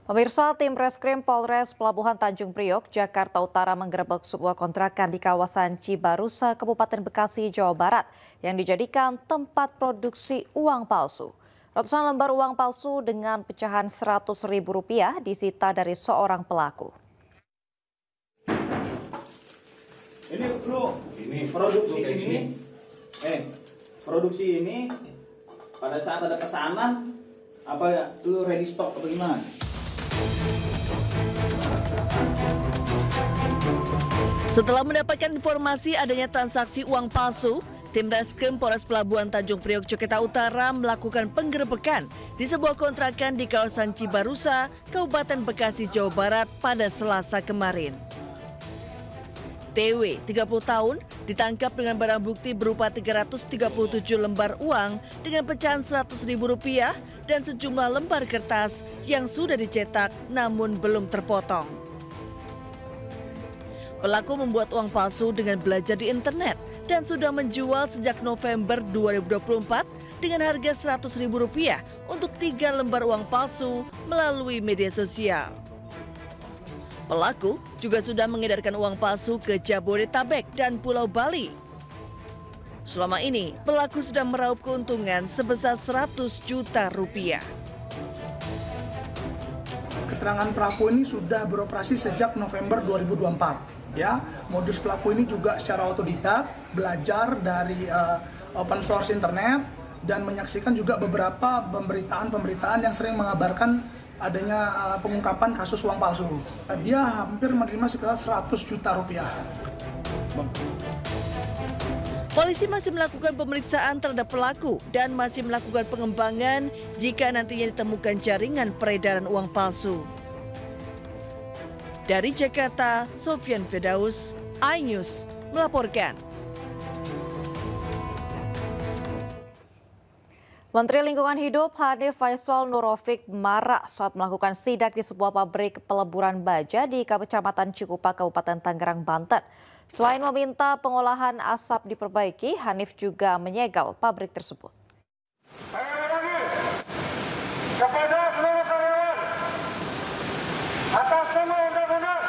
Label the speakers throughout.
Speaker 1: Pemirsa, tim Reskrim Polres Pelabuhan Tanjung Priok, Jakarta Utara menggerebek sebuah kontrakan di kawasan Cibarusa, Kabupaten Bekasi, Jawa Barat yang dijadikan tempat produksi uang palsu. Ratusan lembar uang palsu dengan pecahan Rp100.000 disita dari seorang pelaku.
Speaker 2: Ini bro, produksi ini pada saat ada pesanan apa ya, lu ready stock atau gimana?
Speaker 3: Setelah mendapatkan informasi adanya transaksi uang palsu, tim Reskrim Polres Pelabuhan Tanjung Priok, Jakarta Utara melakukan penggerebekan di sebuah kontrakan di kawasan Cibarusa, Kabupaten Bekasi, Jawa Barat pada Selasa kemarin. TW, 30 tahun, ditangkap dengan barang bukti berupa 337 lembar uang dengan pecahan Rp100.000 dan sejumlah lembar kertas yang sudah dicetak namun belum terpotong. Pelaku membuat uang palsu dengan belajar di internet dan sudah menjual sejak November 2024 dengan harga Rp100.000 untuk 3 lembar uang palsu melalui media sosial. Pelaku juga sudah mengedarkan uang palsu ke Jabodetabek dan Pulau Bali. Selama ini, pelaku sudah meraup keuntungan sebesar Rp100 juta.
Speaker 4: Keterangan pelaku ini sudah beroperasi sejak November 2024. Ya, modus pelaku ini juga secara otodidak belajar dari open source internet dan menyaksikan juga beberapa pemberitaan yang sering mengabarkan adanya pengungkapan kasus uang palsu. Dia hampir menerima sekitar Rp100 juta.
Speaker 3: Polisi masih melakukan pemeriksaan terhadap pelaku dan masih melakukan pengembangan jika nantinya ditemukan jaringan peredaran uang palsu. Dari Jakarta, Sofyan Firdaus, iNews melaporkan.
Speaker 1: Menteri Lingkungan Hidup Hanif Faisal Nurofik marah saat melakukan sidak di sebuah pabrik peleburan baja di Kecamatan Cikupa, Kabupaten Tangerang, Banten. Selain meminta pengolahan asap diperbaiki, Hanif juga menyegel pabrik tersebut.
Speaker 5: Kepada seluruh karyawan, atas nama undang-undang,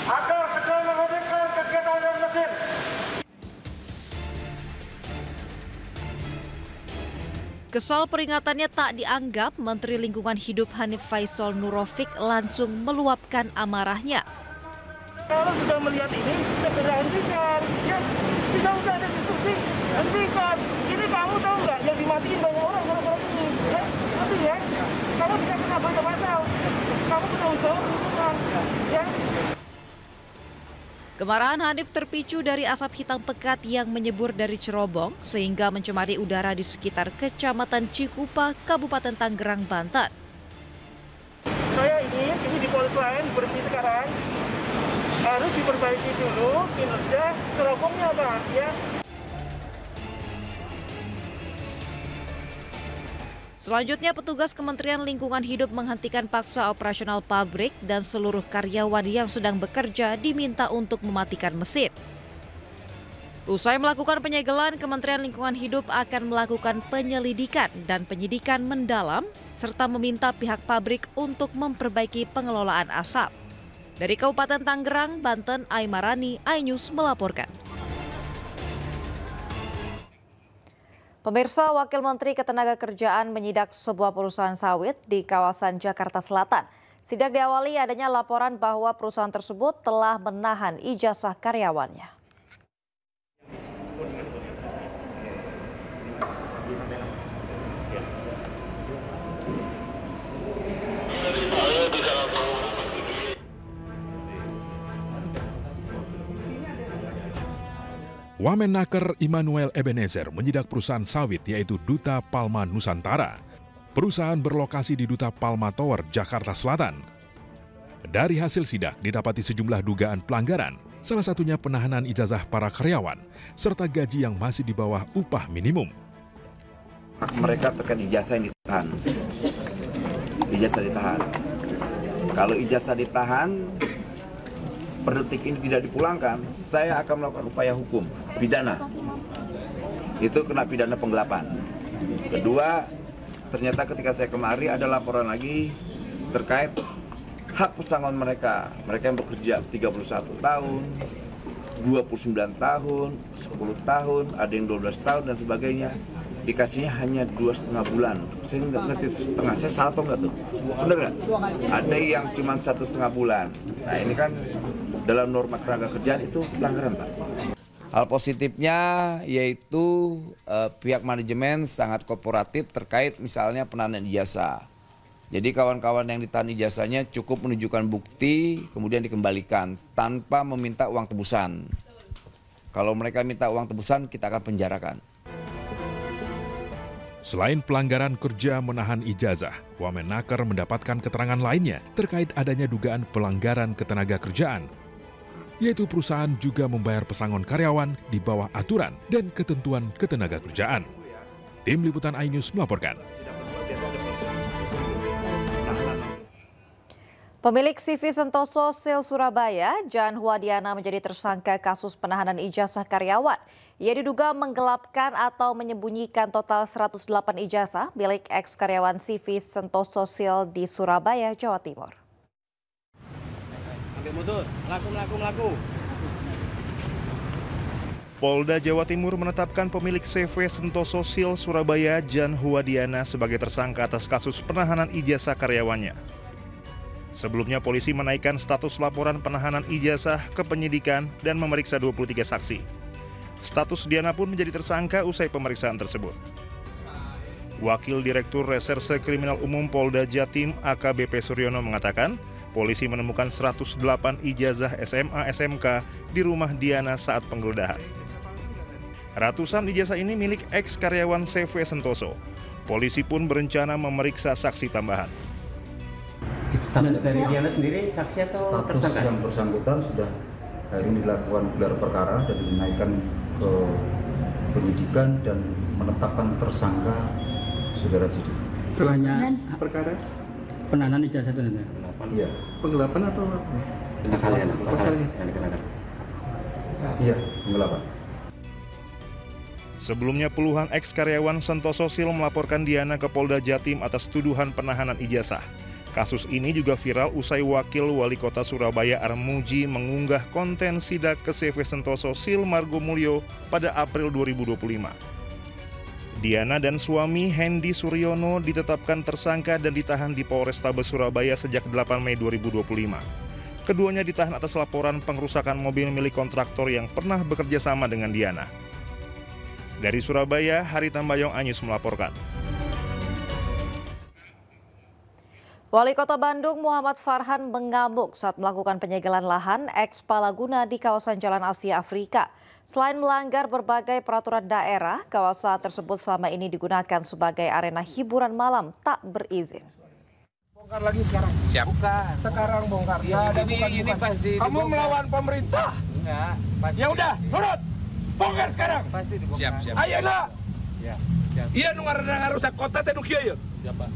Speaker 5: agar segera menghentikan kegiatan dan mesin.
Speaker 1: Kesal peringatannya tak dianggap, Menteri Lingkungan Hidup Hanif Faisal Nurofik langsung meluapkan amarahnya.
Speaker 5: Kalau sudah melihat ini, segera hentikan. Ya, tidak usah ada diskusi. Hentikan. Ini kamu tahu nggak yang dimatiin banyak orang kalau ini? Ya, nanti ya. Kamu bisa kena banyak pasal. Kamu bertanggung jawab lingkungan. Ya.
Speaker 1: Kemarahan Hanif terpicu dari asap hitam pekat yang menyembur dari cerobong sehingga mencemari udara di sekitar Kecamatan Cikupa, Kabupaten Tangerang, Banten.
Speaker 5: Saya ingin ini di polis lain berhenti sekarang. Harus diperbaiki dulu kinerja cerobongnya, Pak, ya.
Speaker 1: Selanjutnya, petugas Kementerian Lingkungan Hidup menghentikan paksa operasional pabrik dan seluruh karyawan yang sedang bekerja diminta untuk mematikan mesin. Usai melakukan penyegelan, Kementerian Lingkungan Hidup akan melakukan penyelidikan dan penyidikan mendalam serta meminta pihak pabrik untuk memperbaiki pengelolaan asap. Dari Kabupaten Tangerang, Banten, Aimarani, iNews melaporkan. Pemirsa, Wakil Menteri Ketenagakerjaan menyidak sebuah perusahaan sawit di kawasan Jakarta Selatan. Sidak diawali adanya laporan bahwa perusahaan tersebut telah menahan ijazah karyawannya.
Speaker 6: Wamenaker Immanuel Ebenezer menyidak perusahaan sawit yaitu Duta Palma Nusantara. Perusahaan berlokasi di Duta Palma Tower, Jakarta Selatan. Dari hasil sidak didapati sejumlah dugaan pelanggaran, salah satunya penahanan ijazah para karyawan, serta gaji yang masih di bawah upah minimum.
Speaker 7: Mereka terkait ijazah yang ditahan. Ijazah ditahan. Kalau ijazah ditahan, per detik ini tidak dipulangkan, saya akan melakukan upaya hukum, pidana. Itu kena pidana penggelapan. Kedua, ternyata ketika saya kemari ada laporan lagi terkait hak pesangon mereka. Mereka yang bekerja 31 tahun, 29 tahun, 10 tahun, ada yang 12 tahun dan sebagainya. Dikasihnya hanya 2,5 bulan. Saya nggak ngerti setengah, saya salah atau nggak tuh? Bener nggak? Ada yang cuma 1,5 bulan. Nah ini kan dalam norma ketenaga kerjaan itu pelanggaran, Pak. Hal positifnya yaitu pihak manajemen sangat kooperatif terkait misalnya penahanan ijazah. Jadi kawan-kawan yang ditahan ijazahnya cukup menunjukkan bukti kemudian dikembalikan tanpa meminta uang tebusan. Kalau mereka minta uang tebusan kita akan penjarakan.
Speaker 6: Selain pelanggaran kerja menahan ijazah, Wamenaker mendapatkan keterangan lainnya terkait adanya dugaan pelanggaran ketenaga kerjaan, yaitu perusahaan juga membayar pesangon karyawan di bawah aturan dan ketentuan ketenaga kerjaan. Tim Liputan iNews melaporkan.
Speaker 1: Pemilik CV Sentosa Sil Surabaya, Jan Huadiana menjadi tersangka kasus penahanan ijazah karyawan. Ia diduga menggelapkan atau menyembunyikan total 108 ijazah milik ex-karyawan CV Sentosa Sil di Surabaya, Jawa Timur.
Speaker 8: Polda Jawa Timur menetapkan pemilik CV Sentosa Sil Surabaya, Jan Huadiana sebagai tersangka atas kasus penahanan ijazah karyawannya. Sebelumnya polisi menaikkan status laporan penahanan ijazah ke penyidikan dan memeriksa 23 saksi. Status Diana pun menjadi tersangka usai pemeriksaan tersebut. Wakil Direktur Reserse Kriminal Umum Polda Jatim AKBP Suryono mengatakan, polisi menemukan 108 ijazah SMA SMK di rumah Diana saat penggeledahan. Ratusan ijazah ini milik ex-karyawan CV Sentoso. Polisi pun berencana memeriksa saksi tambahan.
Speaker 9: Status dari Diana sendiri saksi atau tersangka?
Speaker 10: Yang bersangkutan sudah hari ini dilakukan gelar perkara dan dinaikkan ke penyidikan dan menetapkan tersangka saudara Cidu.
Speaker 9: Setelahnya perkara penahanan ijazah itu nanti?
Speaker 10: Iya.
Speaker 9: Penggelapan atau pasal yang dikenakan?
Speaker 10: Iya, penggelapan.
Speaker 8: Sebelumnya puluhan ex-karyawan Sentosa Sil melaporkan Diana ke Polda Jatim atas tuduhan penahanan ijazah. Kasus ini juga viral usai Wakil Wali Kota Surabaya Armuji mengunggah konten sidak ke CV Sentosa Sil Margomulyo pada April 2025. Diana dan suami Hendy Suryono ditetapkan tersangka dan ditahan di Polrestabes Surabaya sejak 8 Mei 2025. Keduanya ditahan atas laporan pengrusakan mobil milik kontraktor yang pernah bekerja sama dengan Diana. Dari Surabaya, Hari Tambayong iNews melaporkan.
Speaker 1: Wali Kota Bandung Muhammad Farhan mengamuk saat melakukan penyegelan lahan eks-Palaguna di kawasan Jalan Asia Afrika. Selain melanggar berbagai peraturan daerah, kawasan tersebut selama ini digunakan sebagai arena hiburan malam tak berizin.
Speaker 5: Bongkar lagi sekarang. Siap. Bukan. Sekarang bongkar. Ya, ini pasti. Kamu dibongkar. Melawan pemerintah. Enggak. Pasti. Ya udah, turut. Bongkar sekarang. Pasti dibongkar. Siap. Ayo nak. Ya. Siap. Iya nungar rusak kota teh nu kieu ya. Siapa?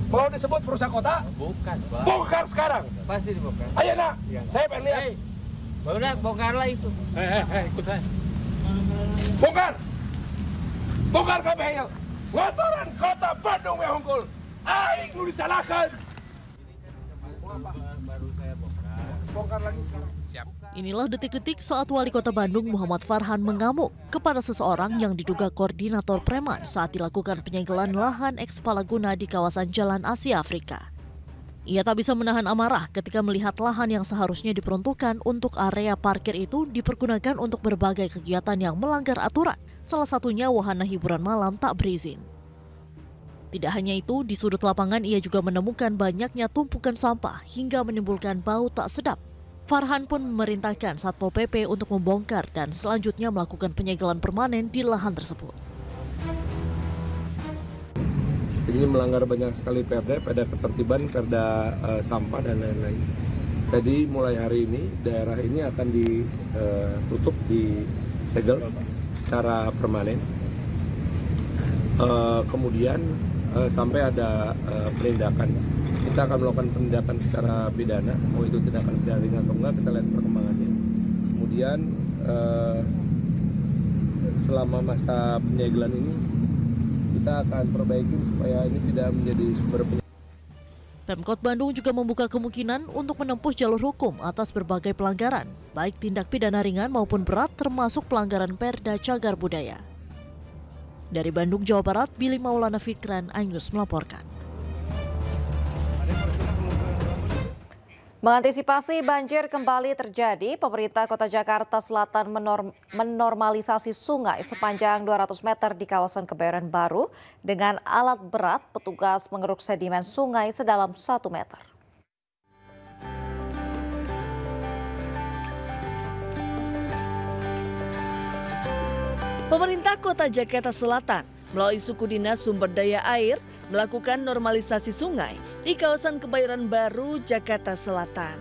Speaker 5: Mau disebut perusahaan kota? Bukan, Pak. Bongkar sekarang. Pasti dibongkar. Ayo nak. Ya. Saya pengen lihat. Udah, bongkarlah itu. Ikut saya. Bongkar. Bongkar kabeh. Ngotoran kota Bandung yang unggul. Aing nu disalahkan. Baru saya bongkar. Bongkar lagi sekarang.
Speaker 11: Inilah detik-detik saat Wali Kota Bandung Muhammad Farhan mengamuk kepada seseorang yang diduga koordinator preman saat dilakukan penyegelan lahan eks-Palaguna di kawasan Jalan Asia Afrika. Ia tak bisa menahan amarah ketika melihat lahan yang seharusnya diperuntukkan untuk area parkir itu dipergunakan untuk berbagai kegiatan yang melanggar aturan, salah satunya wahana hiburan malam tak berizin. Tidak hanya itu, di sudut lapangan ia juga menemukan banyaknya tumpukan sampah hingga menimbulkan bau tak sedap. Farhan pun memerintahkan Satpol PP untuk membongkar dan selanjutnya melakukan penyegelan permanen di lahan tersebut.
Speaker 12: Ini melanggar banyak sekali perda ketertiban, perda sampah dan lain-lain. Jadi mulai hari ini daerah ini akan ditutup, disegel secara permanen. Kemudian sampai ada penindakan. Kita akan melakukan penindakan secara pidana, mau itu tindakan pidana ringan atau enggak, kita lihat perkembangannya. Kemudian selama masa penyegelan ini kita akan perbaiki supaya ini tidak menjadi sumber penyakit.
Speaker 11: Pemkot Bandung juga membuka kemungkinan untuk menempuh jalur hukum atas berbagai pelanggaran, baik tindak pidana ringan maupun berat termasuk pelanggaran Perda Cagar Budaya. Dari Bandung, Jawa Barat, Billy Maulana Fikran, iNews melaporkan.
Speaker 1: Mengantisipasi banjir kembali terjadi, pemerintah Kota Jakarta Selatan menormalisasi sungai sepanjang 200 meter di kawasan Kebayoran Baru. Dengan alat berat, petugas mengeruk sedimen sungai sedalam 1 meter.
Speaker 3: Pemerintah Kota Jakarta Selatan melalui Suku Dinas Sumber Daya Air melakukan normalisasi sungai di kawasan Kebayoran Baru, Jakarta Selatan.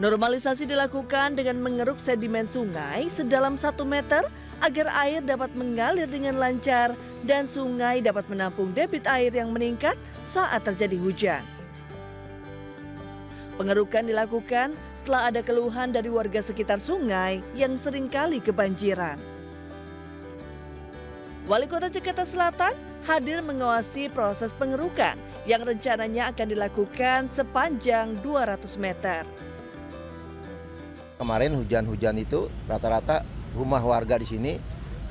Speaker 3: Normalisasi dilakukan dengan mengeruk sedimen sungai sedalam 1 meter agar air dapat mengalir dengan lancar dan sungai dapat menampung debit air yang meningkat saat terjadi hujan. Pengerukan dilakukan setelah ada keluhan dari warga sekitar sungai yang seringkali kebanjiran. Wali Kota Jakarta Selatan hadir mengawasi proses pengerukan yang rencananya akan dilakukan sepanjang 200 meter.
Speaker 13: Kemarin hujan-hujan itu rata-rata rumah warga di sini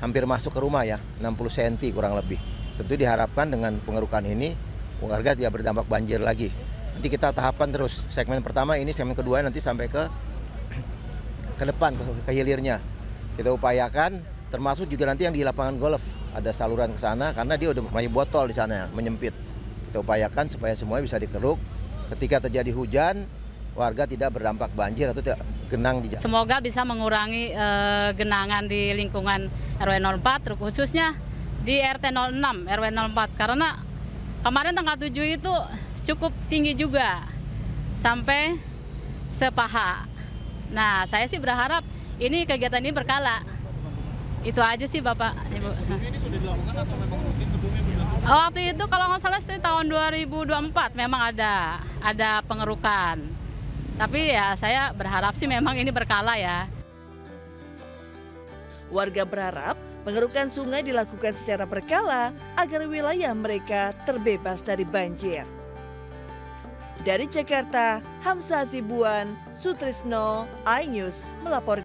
Speaker 13: hampir masuk ke rumah ya, 60 cm kurang lebih. Tentu diharapkan dengan pengerukan ini warga tidak berdampak banjir lagi. Nanti kita tahapan terus, segmen pertama ini, segmen kedua nanti sampai ke depan, ke hilirnya. Kita upayakan, termasuk juga nanti yang di lapangan golf. Ada saluran ke sana karena dia udah mulai botol di sana, menyempit. Kita upayakan supaya semuanya bisa dikeruk. Ketika terjadi hujan, warga tidak berdampak banjir atau tidak genang di jalan.
Speaker 14: Semoga bisa mengurangi genangan di lingkungan RW 04, khususnya di RT 06, RW 04. Karena kemarin tanggal 7 itu cukup tinggi juga, sampai sepaha. Nah, saya sih berharap ini kegiatan ini berkala. Itu aja sih Bapak, Ibu. Ini sudah dilakukan atau memang rutin sebelumnya dilakukan? Waktu itu kalau nggak salah sih tahun 2024 memang ada pengerukan. Tapi ya saya berharap sih memang ini berkala ya.
Speaker 3: Warga berharap pengerukan sungai dilakukan secara berkala agar wilayah mereka terbebas dari banjir. Dari Jakarta, Hamzah Zibuan, Sutrisno, iNews melaporkan.